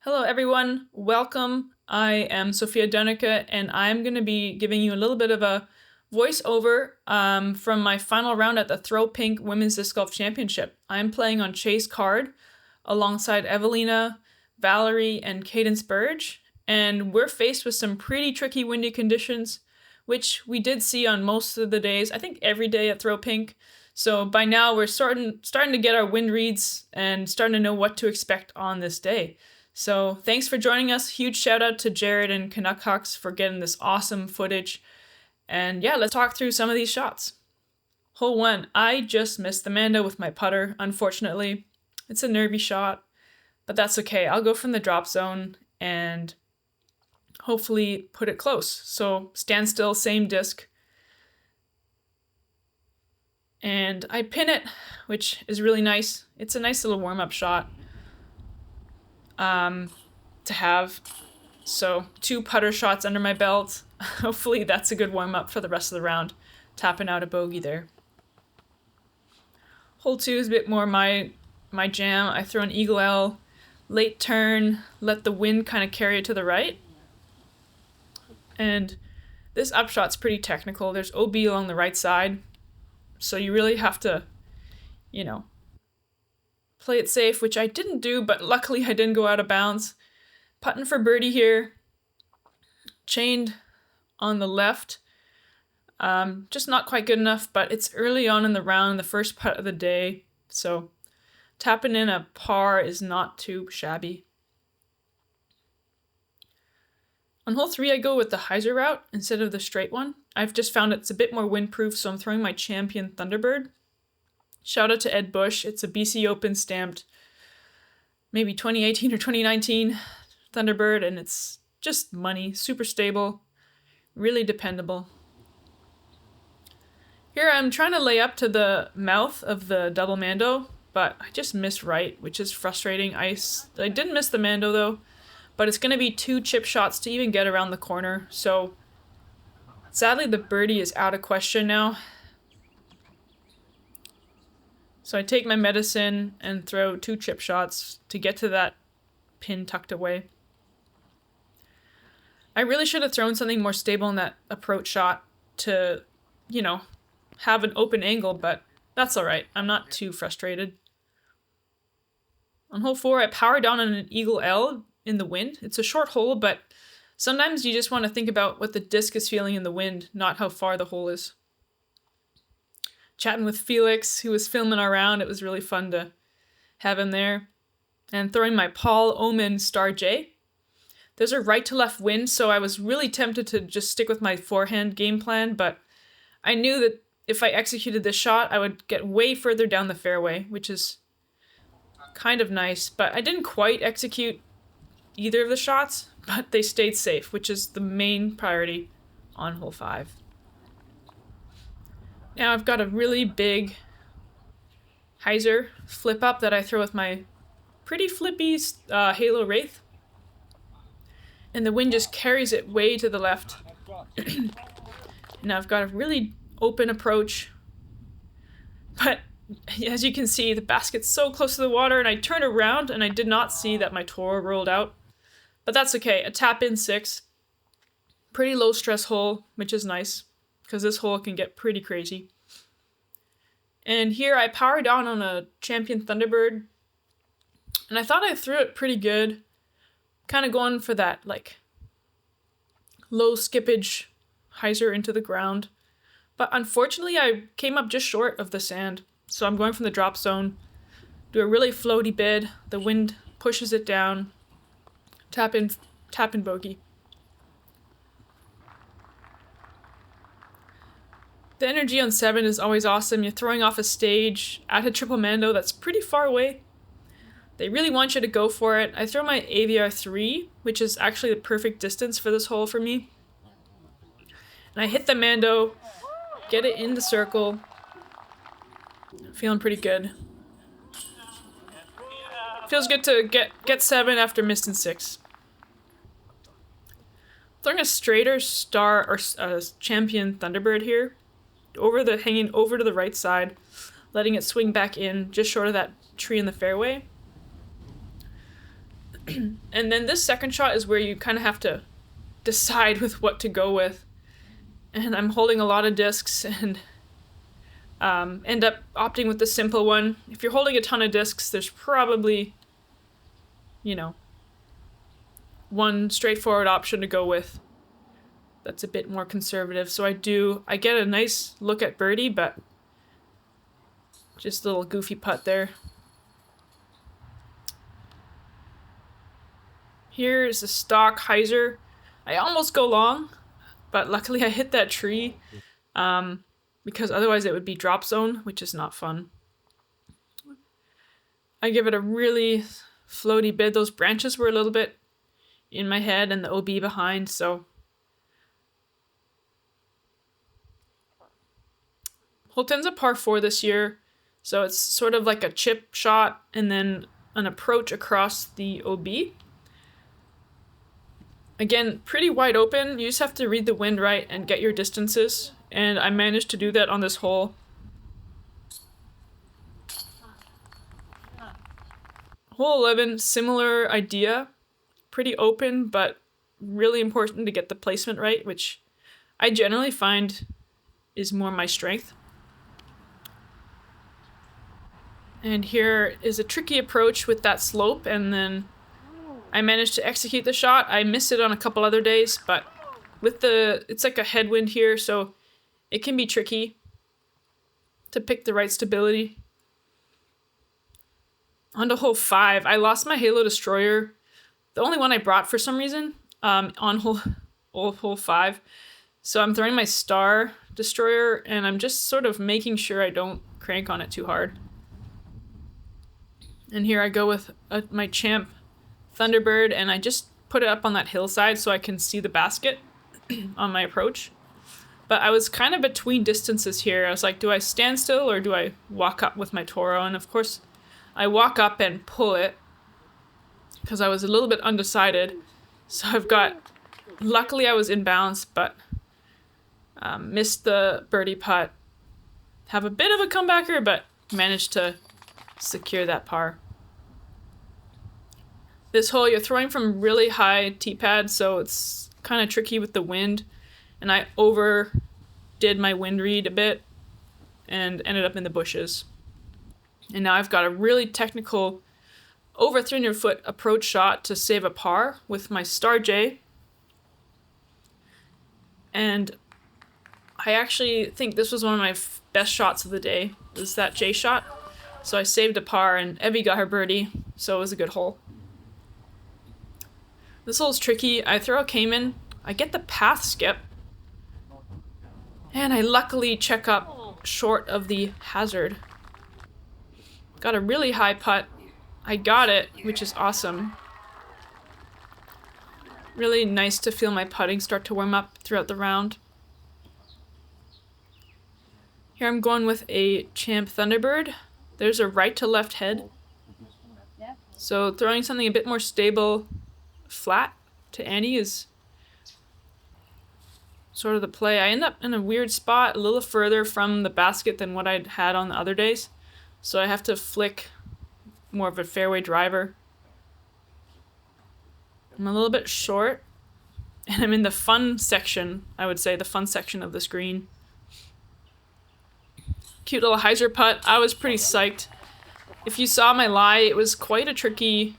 Hello, everyone. Welcome. I am Sofia Donnecke, and I'm going to be giving you a little bit of a voiceover from my final round at the Throw Pink Women's Disc Golf Championship. I'm playing on Chase Card alongside Evelina, Valerie, and Cadence Burge, and we're faced with some pretty tricky windy conditions, which we did see on most of the days, I think every day at Throw Pink. So by now we're starting to get our wind reads and starting to know what to expect on this day. So thanks for joining us. Huge shout out to Jared and Canuck Hawks for getting this awesome footage. And yeah, let's talk through some of these shots. Hole 1, I just missed the Mando with my putter, unfortunately. It's a nervy shot, but that's okay. I'll go from the drop zone and hopefully put it close. So stand still, same disc. And I pin it, which is really nice. It's a nice little warm-up shot to have. So 2 putter shots under my belt. Hopefully that's a good warm-up for the rest of the round. Tapping out a bogey there. Hole 2 is a bit more my jam. I throw an eagle L, late turn, let the wind kind of carry it to the right. And this upshot's pretty technical. There's OB along the right side. So you really have to, play it safe, which I didn't do, but luckily I didn't go out of bounds. Putting for birdie here. Chained on the left. Just not quite good enough, but it's early on in the round, the first putt of the day. So tapping in a par is not too shabby. On hole 3, I go with the hyzer route instead of the straight one. I've just found it's a bit more windproof, so I'm throwing my Champion Thunderbird. Shout out to Ed Bush. It's a BC Open stamped, maybe 2018 or 2019 Thunderbird, and it's just money, super stable, really dependable. Here I'm trying to lay up to the mouth of the double Mando, but I just missed right, which is frustrating. I didn't miss the Mando though, but it's going to be 2 chip shots to even get around the corner, so sadly the birdie is out of question now. So I take my medicine and throw 2 chip shots to get to that pin tucked away. I really should have thrown something more stable in that approach shot to, have an open angle, but that's all right. I'm not too frustrated. On hole 4, I power down on an eagle L in the wind. It's a short hole, but sometimes you just want to think about what the disc is feeling in the wind, not how far the hole is. Chatting with Felix, who was filming our round. It was really fun to have him there. And throwing my Paul Omen Star J. There's a right to left wind, so I was really tempted to just stick with my forehand game plan, but I knew that if I executed this shot, I would get way further down the fairway, which is kind of nice, but I didn't quite execute either of the shots, but they stayed safe, which is the main priority on hole 5. Now I've got a really big hyzer flip up that I throw with my pretty flippy Halo Wraith. And the wind just carries it way to the left. Now I've got a really open approach. But as you can see, the basket's so close to the water, and I turned around and I did not see that my Toro rolled out. But that's okay. A tap in 6. Pretty low stress hole, which is nice, because this hole can get pretty crazy. And here I power down on a Champion Thunderbird, and I thought I threw it pretty good, kind of going for that low skippage hyzer into the ground. But unfortunately I came up just short of the sand, so I'm going from the drop zone, do a really floaty bid, the wind pushes it down, tap in bogey. The energy on 7 is always awesome. You're throwing off a stage at a triple Mando that's pretty far away. They really want you to go for it. I throw my AVR 3, which is actually the perfect distance for this hole for me. And I hit the Mando, get it in the circle. Feeling pretty good. Feels good to get 7 after missing 6. Throwing a straighter star or Champion Thunderbird here. Hanging over to the right side, letting it swing back in just short of that tree in the fairway. And then this second shot is where you kind of have to decide with what to go with. And I'm holding a lot of discs and end up opting with the simple one. If you're holding a ton of discs, there's probably, you know, one straightforward option to go with that's a bit more conservative. So I get a nice look at birdie, but just a little goofy putt there. Here is a stock hyzer. I almost go long, but luckily I hit that tree because otherwise it would be drop zone, which is not fun. I give it a really floaty bid. Those branches were a little bit in my head and the OB behind, so hole 10's a par 4 this year, so it's sort of like a chip shot and then an approach across the OB. Again, pretty wide open. You just have to read the wind right and get your distances, and I managed to do that on this hole. Hole 11, similar idea. Pretty open, but really important to get the placement right, which I generally find is more my strength. And here is a tricky approach with that slope, and then I managed to execute the shot. I missed it on a couple other days, but with it's like a headwind here, so it can be tricky to pick the right stability. On to hole 5, I lost my Halo Destroyer, the only one I brought for some reason, on hole 5. So I'm throwing my Star Destroyer, and I'm just sort of making sure I don't crank on it too hard. And here I go with my Champ Thunderbird, and I just put it up on that hillside so I can see the basket on my approach. But I was kind of between distances here. I was like, do I stand still or do I walk up with my Toro? And of course, I walk up and pull it because I was a little bit undecided. So luckily I was in balance, but missed the birdie putt. Have a bit of a comebacker, but managed to secure that par. This hole, you're throwing from really high tee pad, so it's kind of tricky with the wind. And I overdid my wind read a bit and ended up in the bushes. And now I've got a really technical over 300-foot approach shot to save a par with my Star J. And I actually think this was one of my best shots of the day, was that J shot. So I saved a par, and Evie got her birdie, so it was a good hole. This hole's tricky. I throw a Cayman, I get the path skip, and I luckily check up short of the hazard. Got a really high putt. I got it, which is awesome. Really nice to feel my putting start to warm up throughout the round. Here I'm going with a Champ Thunderbird. There's a right to left head. So throwing something a bit more stable flat to Annie is sort of the play. I end up in a weird spot a little further from the basket than what I'd had on the other days. So I have to flick more of a fairway driver. I'm a little bit short, and I'm in the fun section, I would say, the fun section of this green. Cute little hyzer putt. I was pretty psyched. If you saw my lie, it was quite a tricky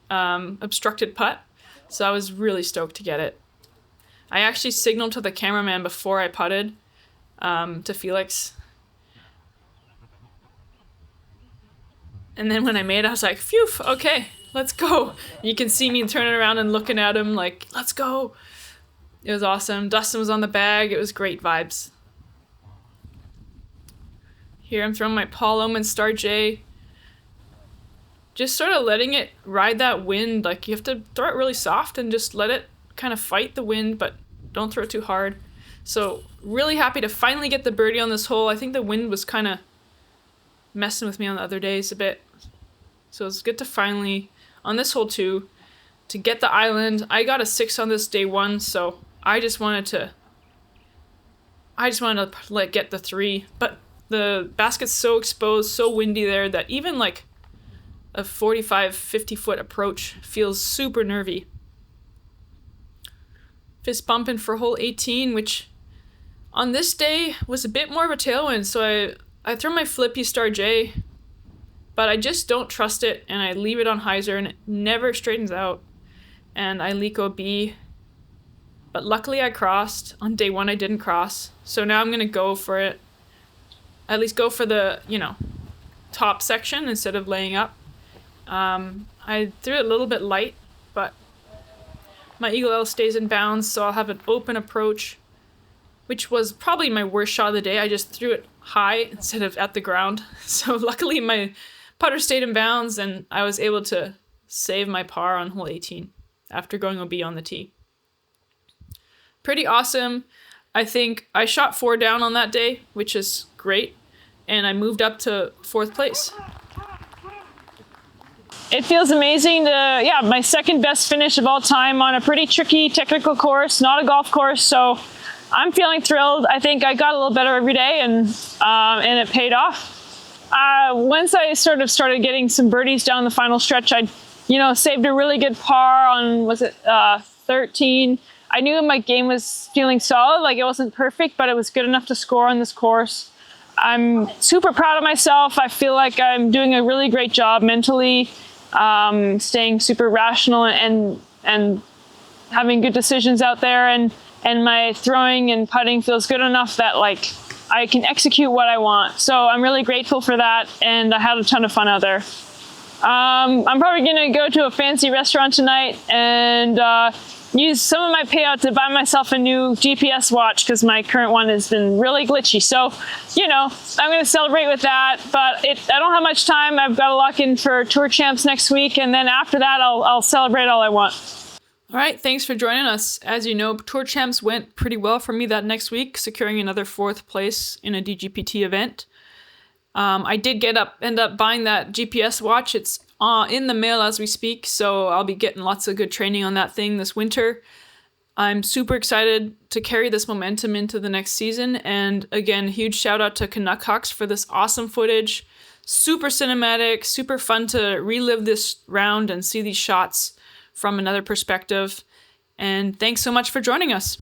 obstructed putt, so I was really stoked to get it. I actually signaled to the cameraman before I putted, to Felix. And then when I made it, I was like, phew, okay, let's go. You can see me turning around and looking at him like, let's go. It was awesome. Dustin was on the bag. It was great vibes. Here I'm throwing my Paul Oman Star J. Just sort of letting it ride that wind. Like, you have to throw it really soft and just let it kind of fight the wind, but don't throw it too hard. So really happy to finally get the birdie on this hole. I think the wind was kind of messing with me on the other days a bit. So it's good to finally, on this hole too, to get the island. I got a 6 on this day 1, so I just wanted to like get the 3, but the basket's so exposed, so windy there that even like a 45, 50-foot approach feels super nervy. Fist bumping for hole 18, which on this day was a bit more of a tailwind, so I throw my flippy star J, but I just don't trust it, and I leave it on hyzer, and it never straightens out, and I leak OB. But luckily I crossed. On day 1 I didn't cross, so now I'm going to go for it. At least go for the, top section instead of laying up. I threw it a little bit light, but my Eagle L stays in bounds, so I'll have an open approach, which was probably my worst shot of the day. I just threw it high instead of at the ground. So luckily my putter stayed in bounds, and I was able to save my par on hole 18 after going OB on the tee. Pretty awesome. I think I shot 4 down on that day, which is great, and I moved up to 4th place. It feels amazing my second best finish of all time on a pretty tricky technical course, not a golf course, so I'm feeling thrilled. I think I got a little better every day, and it paid off. Once I sort of started getting some birdies down the final stretch, I saved a really good par on, 13. I knew my game was feeling solid, like it wasn't perfect, but it was good enough to score on this course. I'm super proud of myself. I feel like I'm doing a really great job mentally, staying super rational and having good decisions out there, and my throwing and putting feels good enough that I can execute what I want. So I'm really grateful for that, and I had a ton of fun out there. I'm probably gonna go to a fancy restaurant tonight and use some of my payout to buy myself a new GPS watch, because my current one has been really glitchy. So, I'm going to celebrate with that, but I don't have much time. I've got to lock in for Tour Champs next week, and then after that, I'll celebrate all I want. All right, thanks for joining us. As you know, Tour Champs went pretty well for me that next week, securing another 4th place in a DGPT event. I did end up buying that GPS watch. It's in the mail as we speak, so I'll be getting lots of good training on that thing this winter. I'm super excited to carry this momentum into the next season, and again, huge shout out to Canuck Hawks for this awesome footage. Super cinematic, super fun to relive this round and see these shots from another perspective. And thanks so much for joining us.